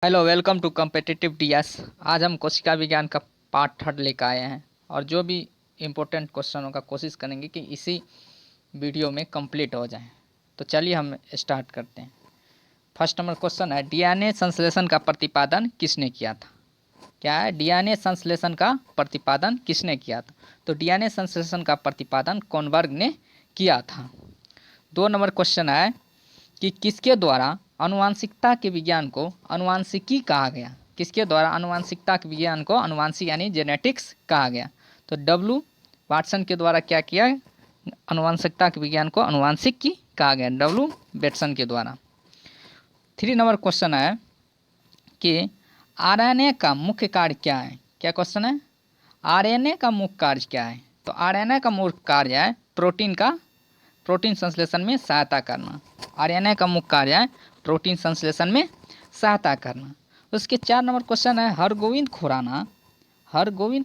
Hello, welcome to competitive DS. आज हम कोशिका विज्ञान का पार्ट 3 लेकर आए हैं और जो भी इम्पोर्टेंट क्वेश्चनों का कोशिश करेंगे कि इसी वीडियो में कंप्लीट हो जाए। तो चलिए हम स्टार्ट करते हैं। फर्स्ट नंबर क्वेश्चन है, डीएनए संश्लेषण का प्रतिपादन किसने किया था? क्या है? डीएनए संश्लेषण का प्रतिपादन किसने किया था? तो डीएनए संश्लेषण का प्रतिपादन कोनबर्ग ने किया था। 2 नंबर क्वेश्चन है कि किसके द्वारा आनुवांशिकता के विज्ञान को आनुवांशिकी कहा गया? किसके द्वारा आनुवांशिकता के विज्ञान को आनुवांशिक यानी जेनेटिक्स कहा गया? तो डब्ल्यू वाटसन के द्वारा क्या किया? आनुवांशिकता के विज्ञान को आनुवांशिकी कहा गया, डब्ल्यू वाटसन के द्वारा। 3 नंबर क्वेश्चन है कि आरएनए का मुख्य कार्य क्या है? क्या क्वेश्चन है? आरएनए का मुख्य कार्य क्या है? तो आरएनए का मुख्य कार्य है प्रोटीन संश्लेषण में सहायता करना। आरएनए का मुख्य कार्य है प्रोटीन संश्लेषण में सहायता करना। उसके 4 नंबर क्वेश्चन है, हरगोविंद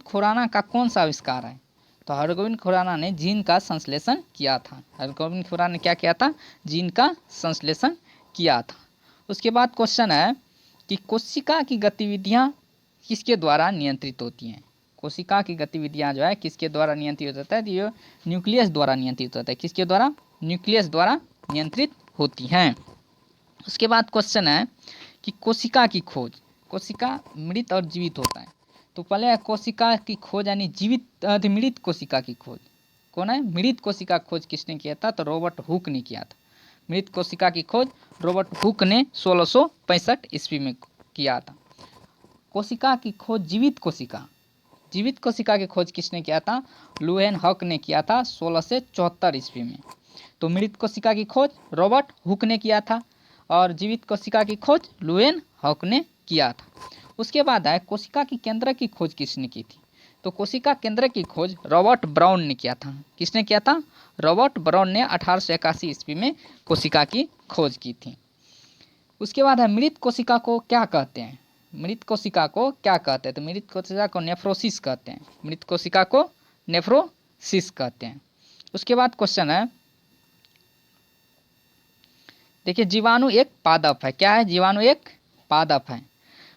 खुराना का कौन सा आविष्कार है? तो हरगोविंद खुराना ने जीन का संश्लेषण किया था। हरगोविंद खुराना ने क्या किया था? जीन का संश्लेषण किया था। उसके बाद क्वेश्चन है कि कोशिका की गतिविधियाँ किसके द्वारा नियंत्रित होती हैं? कोशिका की गतिविधियाँ जो है किसके द्वारा नियंत्रित होता है? तो ये न्यूक्लियस द्वारा नियंत्रित होता है। किसके द्वारा? न्यूक्लियस द्वारा नियंत्रित होती हैं। उसके बाद क्वेश्चन है कि कोशिका की खोज, कोशिका मृत और जीवित होता है। तो पहले कोशिका की खोज यानी जीवित मृत कोशिका की खोज कौन है? मृत कोशिका खोज किसने किया था? तो रॉबर्ट हुक ने किया था। मृत कोशिका की खोज रॉबर्ट हुक ने 1665 ईस्वी में किया था। कोशिका की खोज जीवित कोशिका की खोज किसने किया था? लुएन हक ने किया था 1674 ईस्वी में। तो मृत कोशिका की खोज रॉबर्ट हुक ने किया था और जीवित कोशिका की खोज लुएन हक ने किया था। उसके बाद है कोशिका की केंद्र की खोज किसने की थी? तो कोशिका केंद्र की खोज रॉबर्ट ब्राउन ने किया था। किसने किया था? रॉबर्ट ब्राउन ने 1881 ईस्वी में कोशिका की खोज की थी। उसके बाद है मृत कोशिका को क्या कहते हैं? मृत कोशिका को क्या कहते हैं? तो मृत कोशिका को नेफ्रोसिस कहते हैं। मृत कोशिका को नेफ्रोसिस कहते हैं। उसके बाद क्वेश्चन है, देखिए जीवाणु एक पादप है। क्या है? जीवाणु एक पादप है।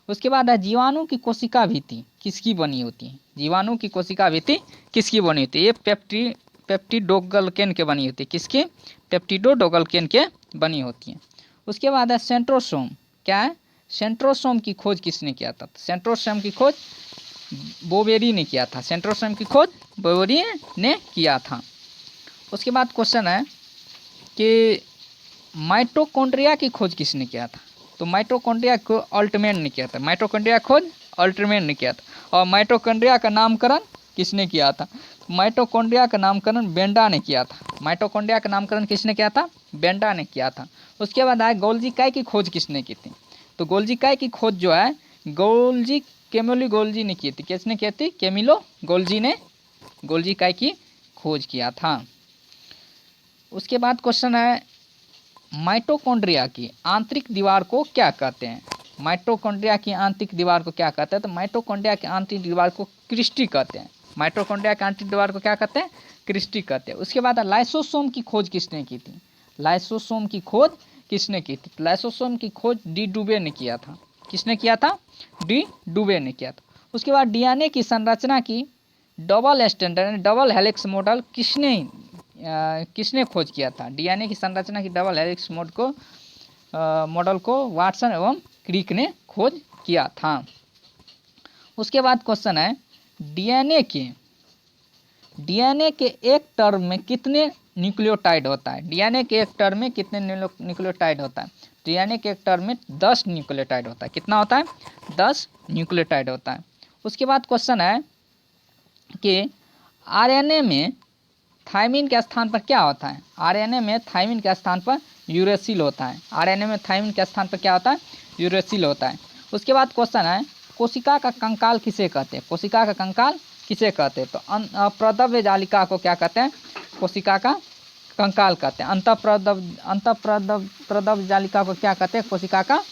उसके बाद है जीवाणु की कोशिका भित्ति किसकी बनी होती है? जीवाणु की कोशिका भित्ति किसकी बनी होती है? ये पेप्टिडोग्लकेन के बनी होती है। किसकी? पेप्टिडोग्लकेन के बनी होती है। उसके बाद है सेंट्रोसोम। क्या है? सेंट्रोसोम की खोज किसने किया था? सेंट्रोसोम की खोज बोवेरी ने किया था। सेंट्रोसोम की खोज बोवेरी ने किया था। उसके बाद क्वेश्चन है कि माइटोकॉन्ड्रिया की खोज किसने किया था? तो माइटोकॉन्ड्रिया को अल्टमैन ने किया था। माइटोकॉन्ड्रिया खोज अल्टमैन ने किया था। और माइटोकॉन्ड्रिया का नामकरण किसने किया था? माइटोकॉन्ड्रिया का नामकरण बेंडा ने किया था। माइटोकॉन्ड्रिया का नामकरण किसने किया था? बेंडा ने किया था। उसके बाद आए गोल्जी काय की खोज किसने की थी? तो गोल्जी काय की खोज जो है कैमिलो गोल्जी ने की थी। किसने की थी? कैमिलो गोल्जी ने गोल्जी काय की खोज किया था। उसके बाद क्वेश्चन है, माइटोकॉन्ड्रिया की आंतरिक दीवार को क्या कहते हैं? माइटोकॉन्ड्रिया की आंतरिक दीवार को क्या कहते हैं? तो माइटोकॉन्ड्रिया की आंतरिक दीवार को क्रिस्टी कहते हैं। माइटोकॉन्ड्रिया की आंतरिक दीवार को क्या कहते हैं? क्रिस्टी कहते हैं। उसके बाद लाइसोसोम की खोज किसने की थी? लाइसोसोम की खोज किसने की थी? लाइसोसोम की खोज डी डुबे ने किया था। किसने किया था? डी डुबे ने किया था। उसके बाद डीएनए की संरचना की double standard double helix model किसने खोज किया था? डीएनए की संरचना की डबल हेलिक्स मॉडल को वाटसन एवं क्रिक ने खोज किया था। उसके बाद क्वेश्चन है, डीएनए के एक टर्म में कितने न्यूक्लियोटाइड होता है? डीएनए के एक टर्म में कितने न्यूक्लियोटाइड होता है? डीएनए के एक टर्म में 10 न्यूक्लियोटाइड होता है। कितना होता है? 10 न्यूक्लियोटाइड होता है। उसके बाद क्वेश्चन है कि आरएनए में थायमिन के स्थान पर क्या होता है? आरएनए में थायमिन के स्थान पर यूरेसिल होता है। आरएनए में थायमिन के स्थान पर क्या होता है? यूरेसिल होता है। उसके बाद क्वेश्चन है, कोशिका का कंकाल किसे कहते हैं? कोशिका का कंकाल किसे कहते हैं? तो प्रदव्य जालिका को क्या कहते हैं? कोशिका का कंकाल कहते हैं। अंतःप्रदव्य जालिका को क्या कहते हैं? कोशिका का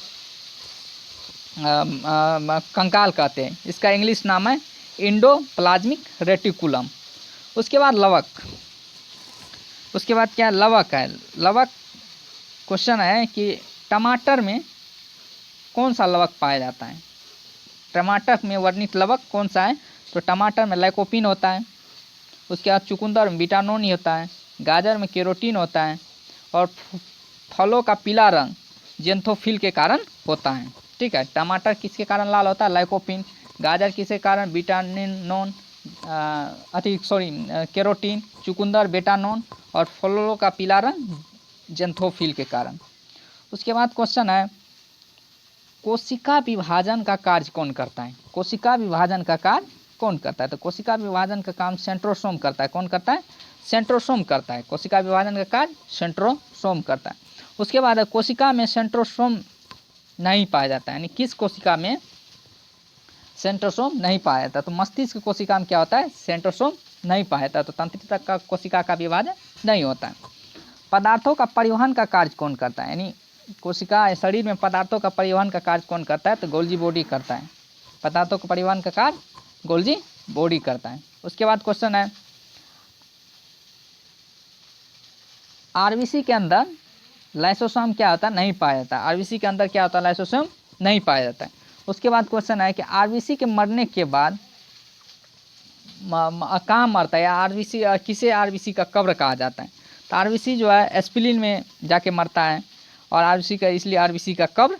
कंकाल कहते हैं। इसका इंग्लिश नाम है एंडोप्लाज्मिक रेटिकुलम। उसके बाद लवक। उसके बाद क्या? लवक है। लवक क्वेश्चन है कि टमाटर में कौन सा लवक पाया जाता है? टमाटर में वर्णित लवक कौन सा है? तो टमाटर में लाइकोपीन होता है, उसके बाद चुकंदर में विटानोन होता है, गाजर में कैरोटीन होता है, और फलों का पीला रंग जेंथोफिल के कारण होता है। ठीक है, टमाटर किसके कारण लाल होता है? लाइकोपिन। गाजर किसके कारण? विटानोन कैरोटीन। चुकंदर बेटानोन। और फलों का पीला रंग जेंथोफिल के कारण। उसके बाद क्वेश्चन है, कोशिका विभाजन का कार्य कौन करता है? कोशिका विभाजन का कार्य कौन करता है? तो कोशिका विभाजन का काम सेंट्रोसोम करता है। कौन करता है? सेंट्रोसोम करता है। कोशिका विभाजन का कार्य सेंट्रोसोम करता है। उसके बाद कोशिका में सेंट्रोसोम नहीं पाया जाता है, यानी किस कोशिका में सेंट्रोसोम नहीं पाया जाता? तो मस्तिष्क कोशिका में क्या होता है? सेंट्रोसोम नहीं पाया जाता, तो तंत्रिका का कोशिका का विभाजन नहीं होता है। पदार्थों का परिवहन का कार्य कौन करता है? यानी कोशिका शरीर में पदार्थों का परिवहन का कार्य कौन करता है? तो गोल्जी बॉडी करता है। पदार्थों का परिवहन का कार्य गोल्जी बॉडी करता है। उसके बाद क्वेश्चन है, आरबीसी के अंदर लाइसोसोम क्या होता है? नहीं पाया जाता। आरबीसी के अंदर क्या होता है? लाइसोसोम नहीं पाया जाता है। उसके बाद क्वेश्चन है कि आरबीसी के मरने के बाद कहाँ मरता है, या आरबीसी किसे आरबीसी का कब्र कहा जाता है? तो आरबीसी जो है एस्पिलिन में जाके मरता है, और आरबीसी का इसलिए आरबीसी का कब्र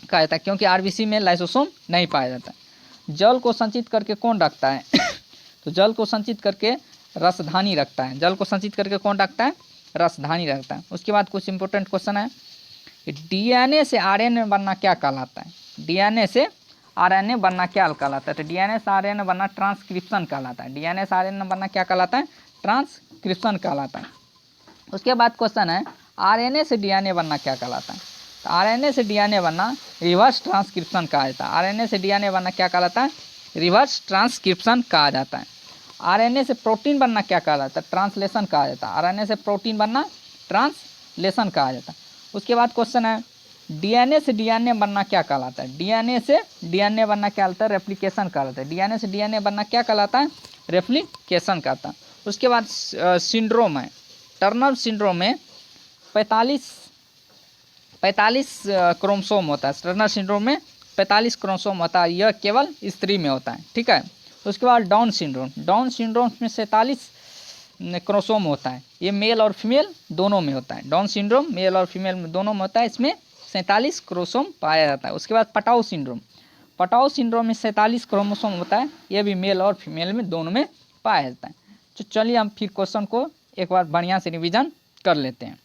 कहा जाता है, क्योंकि आरबीसी में लाइसोसोम नहीं पाया जाता है। जल को संचित करके कौन रखता है? तो जल को संचित करके रसधानी रखता है। जल को संचित करके कौन रखता है? रसधानी रखता है। उसके बाद कुछ इंपॉर्टेंट क्वेश्चन है, डीएनए से आरएनए बनना क्या कहलाता है? डीएनए से आरएनए बनना क्या कहलाता है? तो डीएनए से आरएनए बनना ट्रांसक्रिप्शन कहलाता है। डीएनए से आरएनए बनना क्या कहलाता है? ट्रांसक्रिप्शन कहलाता है। उसके बाद क्वेश्चन है, आरएनए से डीएनए बनना क्या कहलाता है? तो आरएनए से डीएनए बनना रिवर्स ट्रांसक्रिप्शन कहा जाता है। आरएनए से डीएनए बनना क्या कहलाता है? रिवर्स ट्रांसक्रिप्शन कहा जाता है। आरएनए से प्रोटीन बनना क्या कहलाता है? ट्रांसलेशन कहा जाता है। आरएनए से प्रोटीन बनना ट्रांसलेशन कहा जाता है। उसके बाद क्वेश्चन है, डीएनए से डीएनए बनना क्या कहलाता है? डीएनए से डीएनए बनना क्या कहलाता है? रेप्लिकेशन कहलाता है। डीएनए से डीएनए बनना क्या कहलाता है? रेप्लिकेशन कहता है। उसके बाद सिंड्रोम है, टर्नर सिंड्रोम में 45 क्रोमोसोम होता है। टर्नर सिंड्रोम में 45 क्रोमोसोम होता है, यह केवल स्त्री में होता है। ठीक है। उसके बाद डाउन सिंड्रोम, डाउन सिंड्रोम में 47 क्रोमोसोम होता है, ये मेल और फीमेल दोनों में होता है। डाउन सिंड्रोम मेल और फीमेल दोनों में होता है, इसमें 47 क्रोमोसोम पाया जाता है। उसके बाद पटाउ सिंड्रोम, पटाउ सिंड्रोम में 47 क्रोमोसोम होता है, यह भी मेल और फीमेल में दोनों में पाया जाता है। तो चलिए हम फिर क्वेश्चन को एक बार बढ़िया से रिवीजन कर लेते हैं।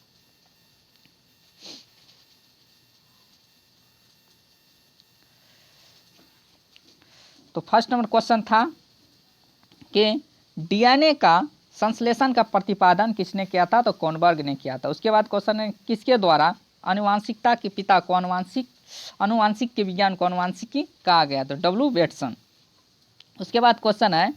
तो फर्स्ट नंबर क्वेश्चन था कि डीएनए का संश्लेषण का प्रतिपादन किसने किया था? तो कॉनबर्ग ने किया था। उसके बाद क्वेश्चन है, किसके द्वारा आनुवांशिकता के पिता को आनुवांशिक के विज्ञान को आनुवांशिकी कहा गया? तो डब्ल्यू वेटसन। उसके बाद क्वेश्चन है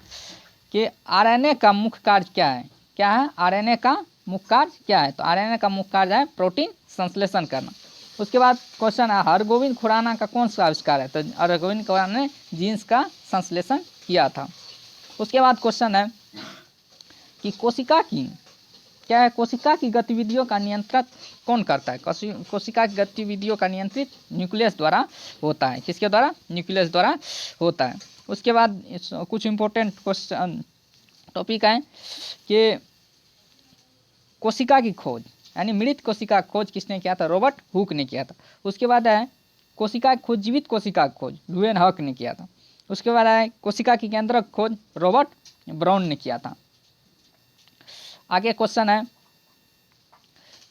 कि आरएनए का मुख्य कार्य क्या है? क्या है आरएनए का मुख्य कार्य क्या है? तो आरएनए का मुख्य कार्य है प्रोटीन संश्लेषण करना। उसके बाद क्वेश्चन है, हरगोविंद खुराना का कौन सा आविष्कार है? तो हरगोविंद खुराना ने जीन्स का संश्लेषण किया था। उसके बाद क्वेश्चन है कि कोशिका की क्या है? कोशिका की गतिविधियों का नियंत्रण कौन करता है? कोशिका की गतिविधियों का नियंत्रित न्यूक्लियस द्वारा होता है। किसके द्वारा? न्यूक्लियस द्वारा होता है। उसके बाद कुछ इंपॉर्टेंट क्वेश्चन टॉपिक है कि कोशिका की खोज, यानी मृत कोशिका की खोज किसने किया था? रॉबर्ट हुक ने किया था। उसके बाद है कोशिका की खोज, जीवित कोशिका की खोज लुएन हक ने किया था। उसके बाद है कोशिका की केंद्रक खोज रॉबर्ट ब्राउन ने किया था। आगे क्वेश्चन है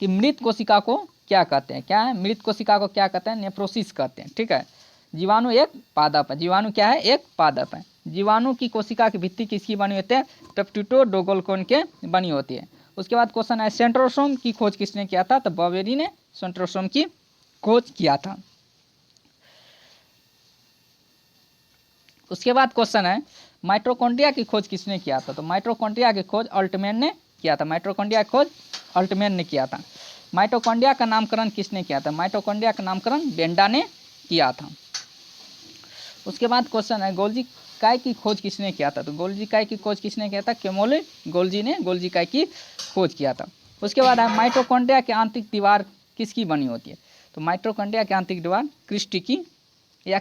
कि मृत कोशिका को क्या कहते हैं? क्या है? मृत कोशिका को क्या कहते हैं? नेफ्रोसिस कहते हैं। ठीक है। जीवाणु एक पादप है। जीवाणु क्या है? एक पादप है। जीवाणु की कोशिका की भित्ति किसकी बनी होती है? पेप्टिडोग्लाइकन के बनी होती है। उसके बाद क्वेश्चन है, सेंट्रोसोम की खोज किसने किया था? तो बवेरी ने सेंट्रोसोम की खोज किया था। उसके बाद क्वेश्चन है, माइटोकॉन्ड्रिया की खोज किसने किया था? तो माइटोकॉन्ड्रिया की खोज अल्टमैन ने किया था। माइटोकॉन्ड्रिया की खोज अल्टमैन ने किया था। माइटोकॉन्ड्रिया का नामकरण किसने किया था? माइटोकॉन्ड्रिया का नामकरण बेंडा ने किया था। उसके बाद क्वेश्चन है, गोल्जी काय की खोज किसने किया था? तो गोल्जी काय की खोज किसने किया था? कैमोले गोल्जी ने गोल्जी काय की खोज किया था। उसके बाद है, माइटोकॉन्ड्रिया की आंतरिक दीवार किसकी बनी होती है? तो माइटोकॉन्ड्रिया के आंतरिक दीवार क्रिस्टी की या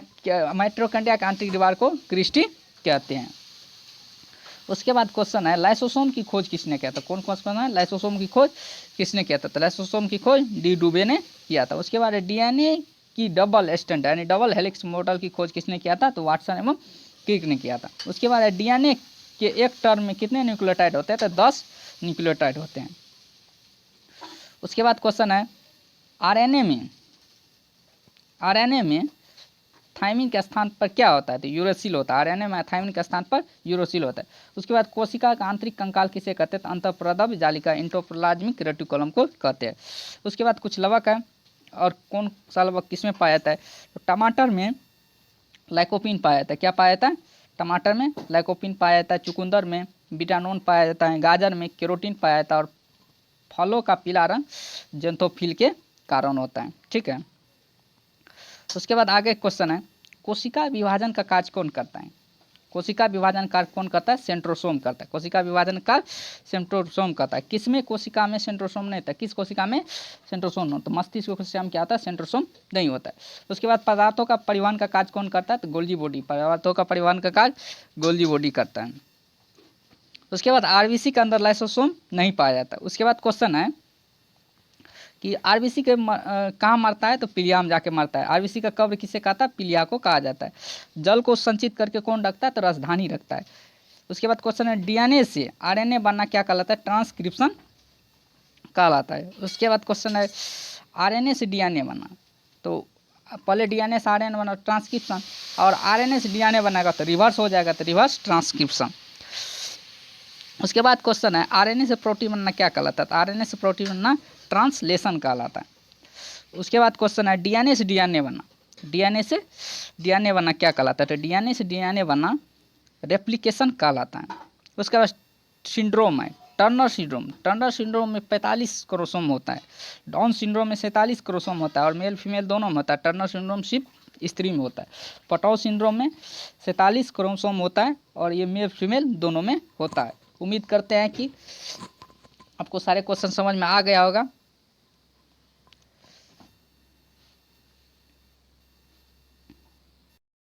माइटोकॉन्ड्रिया के आंतरिक दीवार को क्रिस्टी कहते हैं। उसके बाद क्वेश्चन है लाइसोसोम की खोज किसने किया था। कौन क्वेश्चन है, लाइसोसोम की खोज किसने किया था। तो लाइसोसोम की खोज डी डुबे ने किया था। उसके बाद डीएनए की डबल स्टैंड यानी डबल हेलिक्स मॉडल की खोज किसने किया था। तो वाटसन एवं क्रिक ने किया था। उसके बाद डीएनए के एक टर्म में कितने न्यूक्लियोटाइड होते हैं। तो 10 न्यूक्लियोटाइड होते हैं। उसके बाद क्वेश्चन है आरएनए में थाइमिन के स्थान पर क्या होता है। तो यूरोसिल होता है। आरएनए में थाइमिन के स्थान पर यूरोसिल होता है। उसके बाद कोशिका का आंतरिक कंकाल किसे कहते हैं। तो अंतःप्रदव जालिका एंडोप्लाज्मिक रेटिकुलम को कहते हैं। उसके बाद कुछ लवक है और कौन सा लवक किसमें पाया जाता है। तो टमाटर में लाइकोपिन पाया जाता है। क्या पाया जाता है, टमाटर में लाइकोपिन पाया जाता है। चुकंदर में बिटानोन पाया जाता है। गाजर में केरोटीन पाया जाता है। और फलों का पीला रंग जेंथोफिल के कारण होता है। ठीक है। उसके बाद आगे क्वेश्चन है कोशिका विभाजन का कार्य कौन करता है। कोशिका विभाजन कार्य कौन करता है, सेंट्रोसोम करता है। कोशिका विभाजन कार्य सेंट्रोसोम करता है। किसमें कोशिका में सेंट्रोसोम नहीं होता, किस कोशिका में सेंट्रोसोम नहीं होता। मस्तिष्क कोशिका में क्या होता है, सेंट्रोसोम नहीं होता है। उसके बाद पदार्थों का परिवहन का कार्य कौन करता है। तो गोल्जी बॉडी, पदार्थों का परिवहन का कार्य गोल्जी बॉडी करता है। उसके बाद आरबीसी के अंदर लाइसोसोम नहीं पाया जाता। उसके बाद क्वेश्चन है कि आरबीसी के कहाँ मरता है। तो पीलिया में जाके मरता है। आरबीसी का कब्र किसे कहता है, पीलिया को कहा जाता है। जल को संचित करके कौन रखता है, तो राजधानी रखता है। उसके बाद क्वेश्चन है डीएनए से आरएनए बनना क्या कहलाता है, ट्रांसक्रिप्शन कहलाता है। उसके बाद क्वेश्चन है आरएनए से डीएनए बनना। तो पहले डीएनए से आरएनए बना ट्रांसक्रिप्शन, और आरएनए से डीएनए बनेगा तो रिवर्स हो जाएगा, तो रिवर्स ट्रांसक्रिप्शन। उसके बाद क्वेश्चन है आरएनए से प्रोटीन बनना क्या कहलाता है। तो आरएनए से प्रोटीन बनना ट्रांसलेशन कहलाता है। उसके बाद क्वेश्चन है डीएनए से डीएनए बनना। डीएनए से डीएनए बनना क्या कहलाता है। तो डीएनए से डीएनए बनना रेप्लिकेशन कहलाता है। उसके बाद सिंड्रोम है टर्नर सिंड्रोम। टर्नर सिंड्रोम में 45 क्रोमोसोम होता है। डाउन सिंड्रोम में 47 क्रोमोसोम होता है और मेल फीमेल दोनों में होता है। टर्नर सिंड्रोम सिर्फ स्त्री में होता है। पटाउ सिंड्रोम में 47 क्रोमोसोम होता है और ये मेल फीमेल दोनों में होता है। उम्मीद करते हैं कि आपको सारे क्वेश्चन समझ में आ गया होगा।